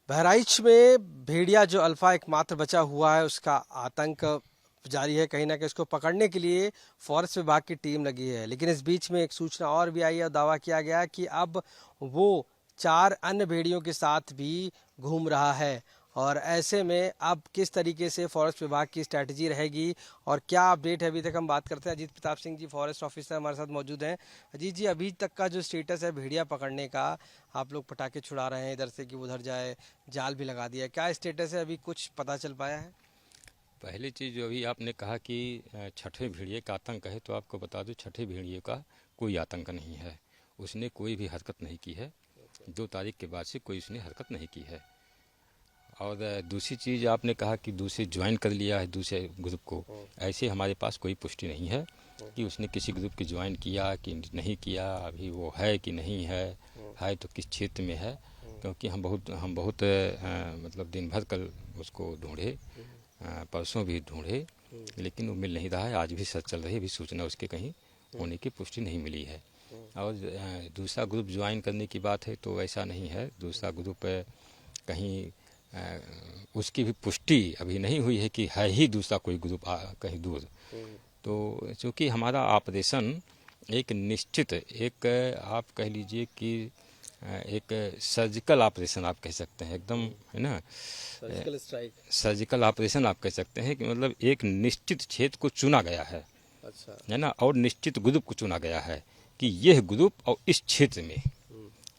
बहराइच में भेड़िया जो अल्फा एकमात्र बचा हुआ है उसका आतंक जारी है। कहीं ना कहीं उसको पकड़ने के लिए फॉरेस्ट विभाग की टीम लगी है, लेकिन इस बीच में एक सूचना और भी आई है और दावा किया गया है कि अब वो 4 अन्य भेड़ियों के साथ भी घूम रहा है। और ऐसे में अब किस तरीके से फॉरेस्ट विभाग की स्ट्रैटेजी रहेगी और क्या अपडेट है, अभी तक हम बात करते हैं। अजीत प्रताप सिंह जी फॉरेस्ट ऑफिसर हमारे साथ मौजूद हैं। अजीत जी, अभी तक का जो स्टेटस है भेड़िया पकड़ने का, आप लोग पटाखे छुड़ा रहे हैं इधर से कि उधर जाए, जाल भी लगा दिया, क्या स्टेटस है, अभी कुछ पता चल पाया है? पहली चीज़ जो अभी आपने कहा कि छठे भेड़िए का आतंक है, तो आपको बता दूं छठे भेड़िए का कोई आतंक नहीं है। उसने कोई भी हरकत नहीं की है। 2 तारीख के बाद से कोई उसने हरकत नहीं की है। और दूसरी चीज़ आपने कहा कि दूसरे ज्वाइन कर लिया है दूसरे ग्रुप को। ऐसे हमारे पास कोई पुष्टि नहीं है कि उसने किसी ग्रुप की ज्वाइन किया कि नहीं किया। अभी वो है कि नहीं है तो किस क्षेत्र में है, क्योंकि हम बहुत मतलब दिन भर कल उसको ढूंढे, परसों भी ढूंढे, लेकिन वो मिल नहीं रहा है। आज भी सर्च चल रही है, अभी सूचना उसके कहीं होने की पुष्टि नहीं मिली है। और दूसरा ग्रुप ज्वाइन करने की बात है तो ऐसा नहीं है। दूसरा ग्रुप कहीं उसकी भी पुष्टि अभी नहीं हुई है कि है ही दूसरा कोई ग्रुप कहीं दूर। तो चूँकि हमारा ऑपरेशन एक निश्चित एक आप कह लीजिए कि एक सर्जिकल ऑपरेशन आप कह सकते हैं एकदम, है ना। Surgical strike. सर्जिकल ऑपरेशन आप कह सकते हैं कि मतलब एक निश्चित क्षेत्र को चुना गया अच्छा। है ना, और निश्चित ग्रुप को चुना गया है कि यह ग्रुप और इस क्षेत्र में,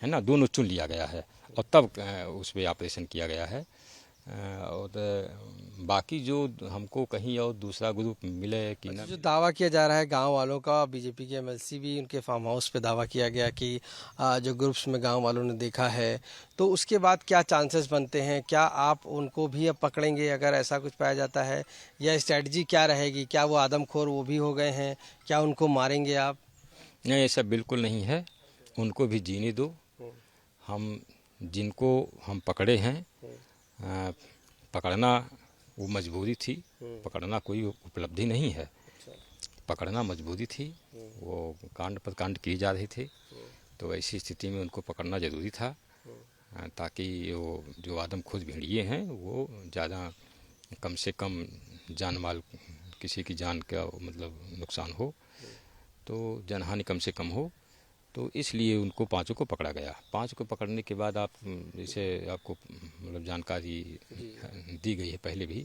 है ना, दोनों चुन लिया गया है और तब उस पर ऑपरेशन किया गया है। और बाकी जो हमको कहीं और दूसरा ग्रुप मिले कि अच्छा, ना जो मिले। दावा किया जा रहा है गांव वालों का, बीजेपी के एमएलसी भी उनके फार्म हाउस पे दावा किया गया कि जो ग्रुप्स में गांव वालों ने देखा है, तो उसके बाद क्या चांसेस बनते हैं? क्या आप उनको भी अब पकड़ेंगे अगर ऐसा कुछ पाया जाता है, या स्ट्रेटजी क्या रहेगी? क्या वो आदमखोर वो भी हो गए हैं, क्या उनको मारेंगे आप? नहीं, ऐसा बिल्कुल नहीं है। उनको भी जीने दो। हम जिनको हम पकड़े हैं, अ, पकड़ना वो मजबूरी थी, पकड़ना कोई उपलब्धि नहीं है। पकड़ना मजबूरी थी। वो कांड पर कांड किए जा रहे थे, तो ऐसी स्थिति में उनको पकड़ना ज़रूरी था, ताकि वो जो आदमखोर भेड़िए हैं वो ज़्यादा कम से कम जान माल किसी की जान का मतलब नुकसान हो, तो जनहानि कम से कम हो। तो इसलिए उनको 5 को पकड़ा गया। 5 को पकड़ने के बाद आप जैसे आपको मतलब जानकारी दी गई है पहले भी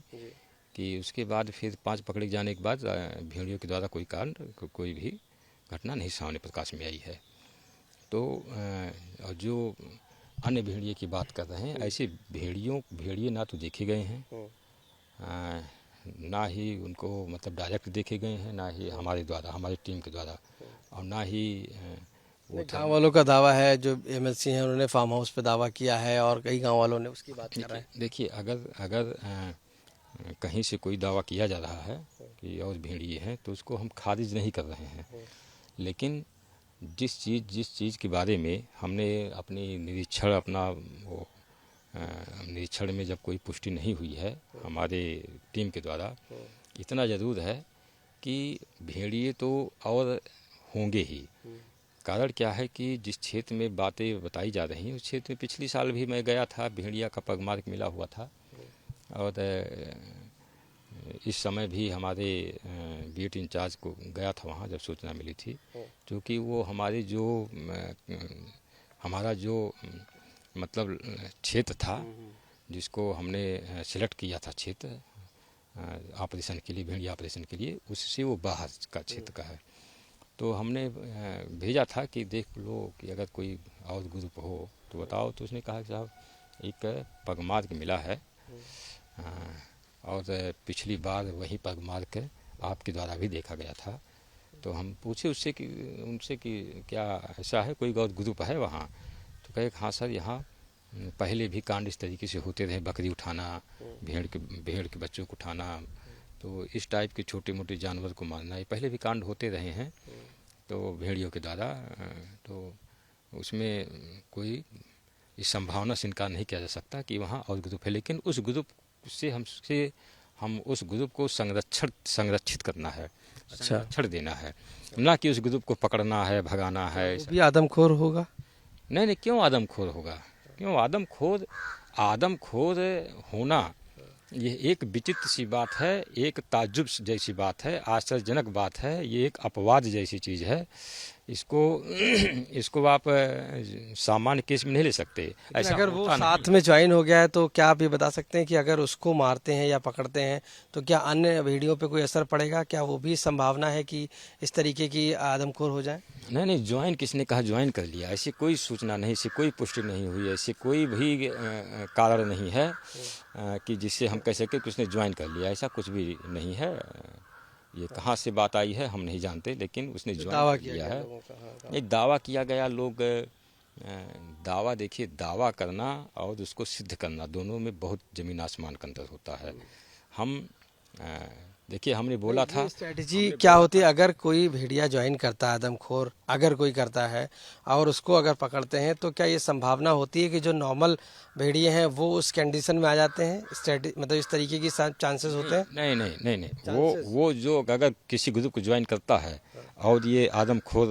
कि उसके बाद फिर 5 पकड़े जाने के बाद भेड़ियों के द्वारा कोई कांड कोई भी घटना नहीं सामने प्रकाश में आई है। तो और जो अन्य भेड़िए की बात कर रहे हैं, ऐसे भेड़िए ना तो देखे गए हैं, ना ही उनको मतलब डायरेक्ट देखे गए हैं, ना ही हमारे द्वारा हमारी टीम के द्वारा, और ना ही वो गांव वालों का दावा है, जो एमएलसी हैं उन्होंने फार्म हाउस पे दावा किया है और कई गांव वालों ने उसकी बात कर रहे हैं। देखिए अगर अगर कहीं से कोई दावा किया जा रहा है कि और भेड़िए हैं तो उसको हम खारिज नहीं कर रहे हैं। लेकिन जिस चीज़ के बारे में हमने अपनी निरीक्षण अपना वो निरीक्षण में जब कोई पुष्टि नहीं हुई है हमारे टीम के द्वारा, इतना ज़रूर है कि भेड़िए तो और होंगे ही। कारण क्या है कि जिस क्षेत्र में बातें बताई जा रही हैं उस क्षेत्र में पिछली साल भी मैं गया था, भेड़िया का पगमार्क मिला हुआ था। और इस समय भी हमारे बीट इंचार्ज को गया था वहाँ जब सूचना मिली थी, क्योंकि वो हमारे जो हमारा जो मतलब क्षेत्र था जिसको हमने सिलेक्ट किया था क्षेत्र ऑपरेशन के लिए, भेड़िया ऑपरेशन के लिए, उससे वो बाहर का क्षेत्र का है। तो हमने भेजा था कि देख लो कि अगर कोई और ग्रुप हो तो बताओ। तो उसने कहा कि साहब एक पगमार्क मिला है, और पिछली बार वही पगमार्क आपके द्वारा भी देखा गया था। तो हम पूछे उससे कि उनसे कि क्या ऐसा है कोई और ग्रुप है वहाँ? तो कहे हाँ सर, यहाँ पहले भी कांड इस तरीके से होते रहे, बकरी उठाना, भेड़ के बच्चों को उठाना, तो इस टाइप के छोटे मोटे जानवर को मारना, ये पहले भी कांड होते रहे हैं तो भेड़ियों के द्वारा। तो उसमें कोई इस संभावना से इनकार नहीं किया जा सकता कि वहाँ और ग्रुप है। लेकिन उस ग्रुप से हम उस ग्रुप को संरक्षित करना है, अच्छा, संरक्षण देना है, ना कि उस ग्रुप को पकड़ना है, भगाना है। वो भी आदमखोर होगा? नहीं नहीं, क्यों आदमखोर होगा? क्यों आदमखोर? आदमखोर होना ये एक विचित्र सी बात है, एक ताज्जुब जैसी बात है, आश्चर्यजनक बात है, ये एक अपवाद जैसी चीज़ है। इसको इसको आप सामान्य केस में नहीं ले सकते। ऐसा अगर वो होता नहीं। साथ में ज्वाइन हो गया है तो क्या आप ये बता सकते हैं कि अगर उसको मारते हैं या पकड़ते हैं तो क्या अन्य भेड़ियों पे कोई असर पड़ेगा? क्या वो भी संभावना है कि इस तरीके की आदमखोर हो जाए? नहीं नहीं, ज्वाइन किसने कहा ज्वाइन कर लिया? ऐसी कोई सूचना नहीं, ऐसी कोई पुष्टि नहीं हुई, ऐसी कोई भी कारण नहीं है कि जिससे हम कह सकें कि उसने ज्वाइन कर लिया। ऐसा कुछ भी नहीं है। ये कहाँ से बात आई है हम नहीं जानते, लेकिन उसने ज्वाइन कर लिया है। एक दावा किया गया, लोग दावा, देखिए दावा करना और उसको सिद्ध करना दोनों में बहुत ज़मीन आसमान का अंतर होता है। हम देखिए हमने बोला था स्ट्रेटजी क्या होती है अगर कोई भेड़िया ज्वाइन करता है, आदमखोर अगर कोई करता है और उसको अगर पकड़ते हैं तो क्या ये संभावना होती है कि जो नॉर्मल भेड़िए हैं वो उस कंडीशन में आ जाते हैं? मतलब इस तरीके की चांसेस होते हैं? नहीं नहीं नहीं नहीं, वो जो अगर किसी ग्रुप को ज्वाइन करता है और ये आदमखोर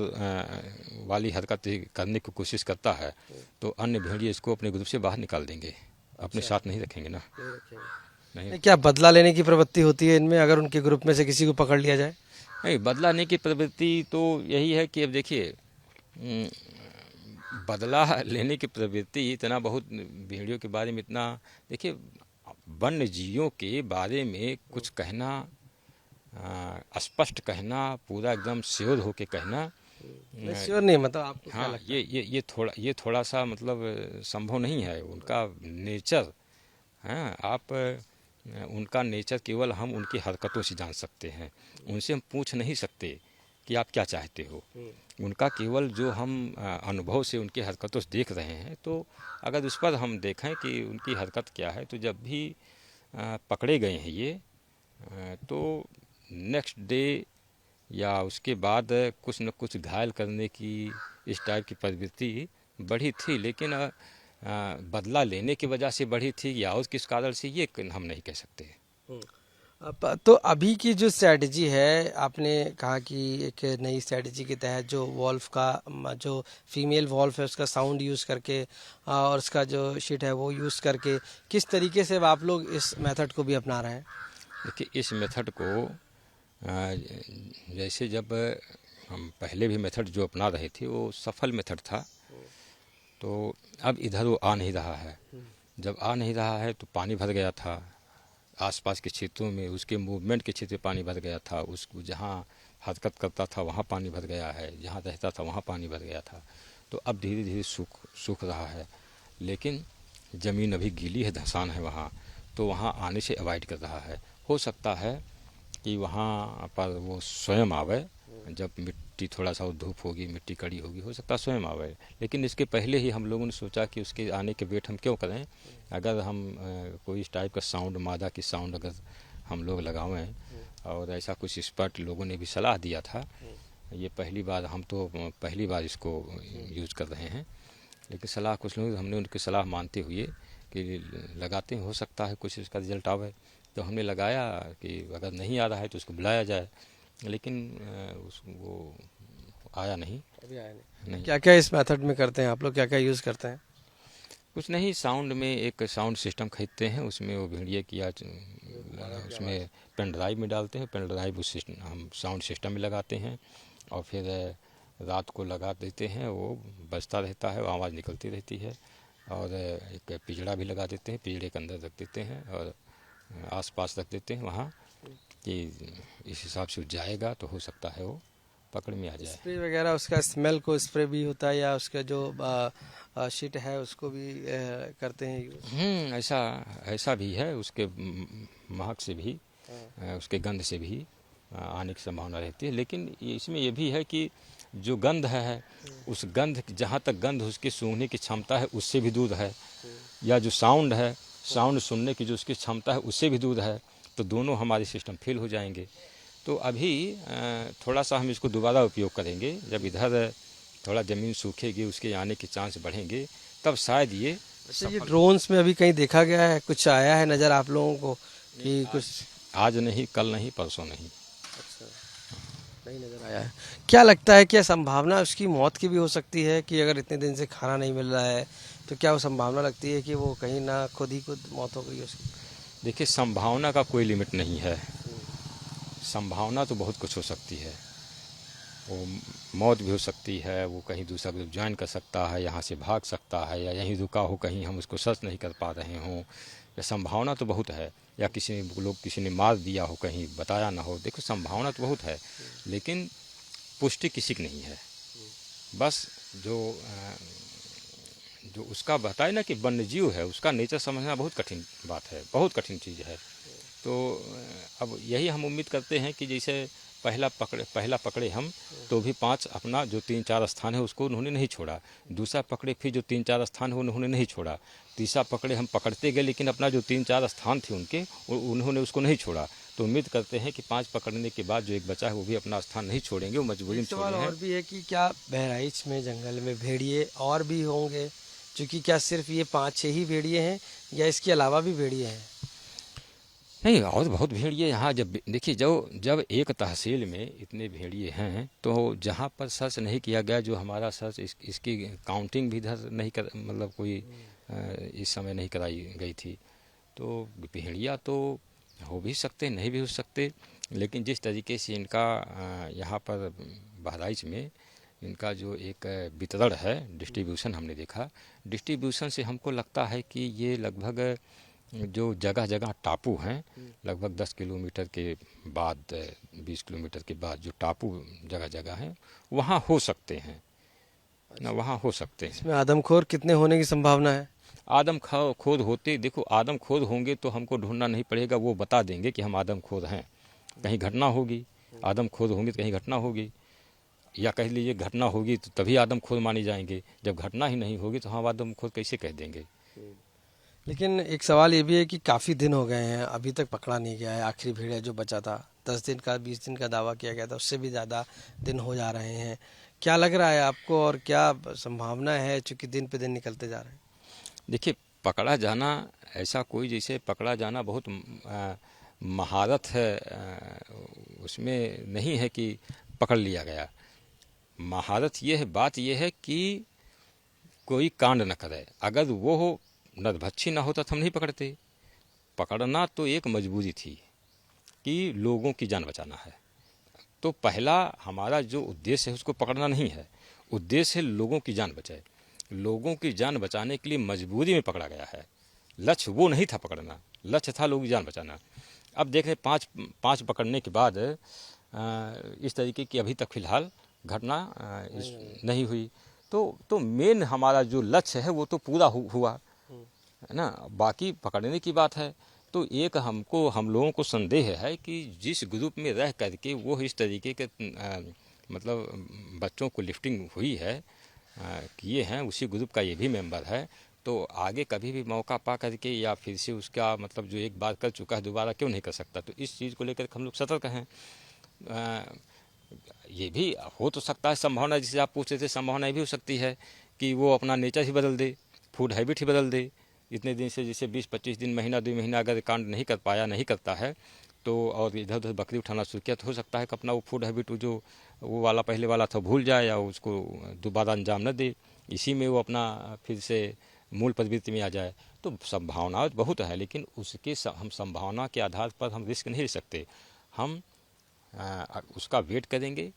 वाली हरकत करने की कोशिश करता है तो अन्य भेड़िए इसको अपने ग्रुप से बाहर निकाल देंगे, अपने साथ नहीं रखेंगे ना। नहीं, क्या बदला लेने की प्रवृत्ति होती है इनमें अगर उनके ग्रुप में से किसी को पकड़ लिया जाए? नहीं, बदला लेने की प्रवृत्ति तो यही है कि अब देखिए बदला लेने की प्रवृत्ति इतना बहुत भेड़ियों के बारे में इतना, देखिए वन्य जीवों के बारे में कुछ कहना, स्पष्ट कहना, पूरा एकदम श्योर होके कहना, श्योर नहीं, मतलब आपको क्या हाँ लगता है? ये थोड़ा सा मतलब संभव नहीं है। उनका नेचर, हाँ आप उनका नेचर केवल हम उनकी हरकतों से जान सकते हैं। उनसे हम पूछ नहीं सकते कि आप क्या चाहते हो। उनका केवल जो हम अनुभव से उनकी हरकतों से देख रहे हैं, तो अगर उस पर हम देखें कि उनकी हरकत क्या है, तो जब भी पकड़े गए हैं ये तो नेक्स्ट डे या उसके बाद कुछ न कुछ घायल करने की इस टाइप की प्रवृत्ति बढ़ी थी, लेकिन बदला लेने की वजह से बढ़ी थी या और किस कारण से ये हम नहीं कह सकते। तो अभी की जो स्ट्रेटजी है, आपने कहा कि एक नई स्ट्रेटजी के तहत जो वॉल्फ का जो फीमेल वॉल्फ है उसका साउंड यूज़ करके और उसका जो शिट है वो यूज़ करके, किस तरीके से आप लोग इस मेथड को भी अपना रहे हैं? देखिए इस मेथड को जैसे जब हम पहले भी मेथड जो अपना रहे थे वो सफल मेथड था, तो अब इधर वो आ नहीं रहा है। जब आ नहीं रहा है तो पानी भर गया था आसपास के क्षेत्रों में, उसके मूवमेंट के क्षेत्र में पानी भर गया था, उसको जहाँ हरकत करता था वहाँ पानी भर गया है, जहाँ रहता था वहाँ पानी भर गया था। तो अब धीरे धीरे सूख रहा है, लेकिन ज़मीन अभी गीली है, धंसान है वहाँ, तो वहाँ आने से अवॉइड कर रहा है। हो सकता है कि वहाँ पर वो स्वयं आवे, जब मिट्टी थोड़ा सा धूप होगी, मिट्टी कड़ी होगी, हो सकता है स्वयं आवे। लेकिन इसके पहले ही हम लोगों ने सोचा कि उसके आने के वेट हम क्यों करें। अगर हम कोई इस टाइप का साउंड, मादा की साउंड अगर हम लोग लगावें, और ऐसा कुछ एक्सपर्ट लोगों ने भी सलाह दिया था, ये पहली बार, हम तो पहली बार इसको यूज़ कर रहे हैं, लेकिन सलाह कुछ लोग, हमने उनकी सलाह मानते हुए कि लगाते हैं, हो सकता है कुछ इसका रिजल्ट आवे। तो हमने लगाया कि अगर नहीं आ रहा है तो उसको बुलाया जाए, लेकिन वो आया नहीं। अभी आया नहीं। क्या क्या इस मेथड में करते हैं आप लोग, क्या क्या यूज़ करते हैं? कुछ नहीं, साउंड में एक साउंड सिस्टम खरीदते हैं, उसमें वो भेड़िए किया, उसमें पेन ड्राइव में डालते हैं, पेन ड्राइव उस हम साउंड सिस्टम में लगाते हैं और फिर रात को लगा देते हैं, वो बजता रहता है, आवाज़ निकलती रहती है। और एक पिंजड़ा भी लगा देते हैं, पिंजड़े के अंदर रख देते हैं और आसपास रख देते हैं वहाँ, कि इस हिसाब से जाएगा तो हो सकता है वो पकड़ में आ जाए। स्प्रे वगैरह, उसका स्मेल को स्प्रे भी होता है या उसका जो शीट है उसको भी करते हैं यूज़? ऐसा भी है, उसके महक से भी, उसके गंध से भी आने की संभावना रहती है। लेकिन इसमें ये भी है कि जो गंध है, उस गंध, जहाँ तक गंध उसकी सूंघने की क्षमता है उससे भी दूर है, या जो साउंड है, साउंड सुनने की जो उसकी क्षमता है उससे भी दूर है, तो दोनों हमारे सिस्टम फेल हो जाएंगे। तो अभी थोड़ा सा हम इसको दोबारा उपयोग करेंगे, जब इधर थोड़ा ज़मीन सूखेगी, उसके आने के चांस बढ़ेंगे, तब शायद ये। अच्छा, ये ड्रोन्स में अभी कहीं देखा गया है, कुछ आया है नज़र आप लोगों को कि कुछ? आज नहीं, कल नहीं, परसों नहीं। अच्छा, नहीं नज़र आया है। क्या लगता है, क्या संभावना उसकी मौत की भी हो सकती है कि अगर इतने दिन से खाना नहीं मिल रहा है तो क्या वो संभावना लगती है कि वो कहीं ना खुद मौत हो गई उसकी? देखिए, संभावना का कोई लिमिट नहीं है। संभावना तो बहुत कुछ हो सकती है। वो मौत भी हो सकती है, वो कहीं दूसरा ग्रुप ज्वाइन कर सकता है, यहाँ से भाग सकता है, या यहीं रुका हो कहीं हम उसको सर्च नहीं कर पा रहे हों। या संभावना तो बहुत है, या किसी ने मार दिया हो, कहीं बताया ना हो। देखो, संभावना तो बहुत है, लेकिन पुष्टि किसी की नहीं है। बस जो उसका बताए ना कि वन्यजीव है, उसका नेचर समझना बहुत कठिन बात है, बहुत कठिन चीज़ है। तो अब यही हम उम्मीद करते हैं कि जैसे पहला पकड़े हम, तो भी 5 अपना जो 3-4 स्थान है उसको उन्होंने नहीं छोड़ा। दूसरा पकड़े, फिर जो 3-4 स्थान है उन्होंने नहीं छोड़ा। तीसरा पकड़े, हम पकड़ते गए, लेकिन अपना जो 3-4 स्थान थे उनके, उन्होंने उसको नहीं छोड़ा। तो उम्मीद करते हैं कि 5 पकड़ने के बाद जो एक बचा है वो भी अपना स्थान नहीं छोड़ेंगे, वो मजबूरी में छोड़े हैं। और भी है कि क्या बहराइच में जंगल में भेड़िए और भी होंगे, क्योंकि क्या सिर्फ ये 5-6 ही भेड़िए हैं या इसके अलावा भी भेड़िए हैं? नहीं, और बहुत भेड़िए यहाँ। जब देखिए, जब एक तहसील में इतने भेड़िए हैं, तो जहाँ पर सर्च नहीं किया गया, जो हमारा सर्च इसकी काउंटिंग भी इधर नहीं कर, मतलब कोई इस समय नहीं कराई गई थी। तो भेड़िया तो हो भी सकते, नहीं भी हो सकते, लेकिन जिस तरीके से इनका यहाँ पर बहराइच में इनका जो एक वितरण है, डिस्ट्रीब्यूशन हमने देखा, डिस्ट्रीब्यूशन से हमको लगता है कि ये लगभग जो जगह जगह टापू हैं, लगभग 10 किलोमीटर के बाद, 20 किलोमीटर के बाद जो टापू जगह जगह हैं, वहाँ हो सकते हैं ना, वहाँ हो सकते हैं। इसमें आदमखोर कितने होने की संभावना है? खोद होते, देखो, आदम खोद होंगे तो हमको ढूंढना नहीं पड़ेगा, वो बता देंगे कि हम आदम खोद हैं। कहीं घटना होगी, आदम खोद होंगे तो कहीं घटना होगी, या कह लीजिए घटना होगी तो तभी आदम खोद माने जाएंगे। जब घटना ही नहीं होगी तो हम आदम खोद कैसे कह देंगे? लेकिन एक सवाल ये भी है कि काफ़ी दिन हो गए हैं, अभी तक पकड़ा नहीं गया है। आखिरी भेड़िया जो बचा था, 10 दिन का 20 दिन का दावा किया गया था, उससे भी ज़्यादा दिन हो जा रहे हैं। क्या लग रहा है आपको और क्या संभावना है, चूँकि दिन पे दिन निकलते जा रहे हैं? देखिए, पकड़ा जाना, ऐसा कोई जैसे पकड़ा जाना बहुत महारत है, उसमें नहीं है कि पकड़ लिया गया। महारत ये है, बात ये है कि कोई कांड न करे। अगर वो हो नरभक्षी ना होता तो हम नहीं पकड़ते। पकड़ना तो एक मजबूरी थी कि लोगों की जान बचाना है। तो पहला हमारा जो उद्देश्य है उसको पकड़ना नहीं है, उद्देश्य है लोगों की जान बचाए। लोगों की जान बचाने के लिए मजबूरी में पकड़ा गया है। लक्ष्य वो नहीं था पकड़ना, लक्ष्य था लोगों की जान बचाना। अब देख रहे 5 पकड़ने के बाद इस तरीके की अभी तक फिलहाल घटना नहीं हुई। तो मेन हमारा जो लक्ष्य है वो तो पूरा हुआ है ना, बाकी पकड़ने की बात है। तो एक हम लोगों को संदेह है कि जिस ग्रुप में रह करके वो इस तरीके के मतलब बच्चों को लिफ्टिंग हुई है, किए हैं, उसी ग्रुप का ये भी मेंबर है। तो आगे कभी भी मौका पा करके या फिर से उसका मतलब जो एक बार कर चुका है दोबारा क्यों नहीं कर सकता। तो इस चीज़ को लेकर हम लोग सतर्क हैं। ये भी हो तो सकता है, संभावना जिसे आप पूछ रहे थे, संभावना ये भी हो सकती है कि वो अपना नेचर ही बदल दे, फूड हैबिट ही बदल दे। इतने दिन से जैसे 20-25 दिन, महीना 2 महीना अगर कांड नहीं कर पाया, नहीं करता है, तो और इधर उधर बकरी उठाना शुरू किया, तो हो सकता है कि अपना वो फूड हैबिट जो वो वाला पहले वाला था भूल जाए या उसको दोबारा अंजाम न दे, इसी में वो अपना फिर से मूल प्रवृत्ति में आ जाए। तो संभावना बहुत है, लेकिन हम संभावना के आधार पर हम रिस्क नहीं ले सकते। हम उसका वेट करेंगे,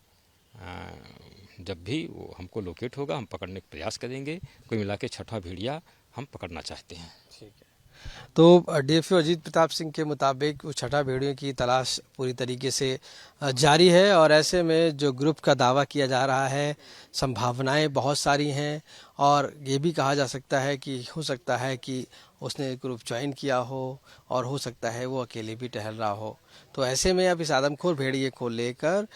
जब भी वो हमको लोकेट होगा हम पकड़ने का प्रयास करेंगे। कोई मिला के 6वां भेड़िया हम पकड़ना चाहते हैं। ठीक है। तो डीएफओ अजीत प्रताप सिंह के मुताबिक वो 6ठा भेड़ियों की तलाश पूरी तरीके से जारी है, और ऐसे में जो ग्रुप का दावा किया जा रहा है, संभावनाएं बहुत सारी हैं, और ये भी कहा जा सकता है कि हो सकता है कि उसने ग्रुप ज्वाइन किया हो, और हो सकता है वो अकेले भी टहल रहा हो। तो ऐसे में अब इस आदमखोर भेड़िए को लेकर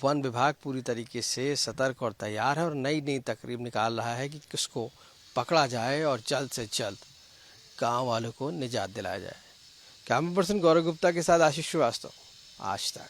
वन विभाग पूरी तरीके से सतर्क और तैयार है, और नई नई तरकीब निकाल रहा है कि किसको पकड़ा जाए और जल्द से जल्द गांव वालों को निजात दिलाया जाए। कैमरा पर्सन गौरव गुप्ता के साथ आशीष श्रीवास्तव, आज तक।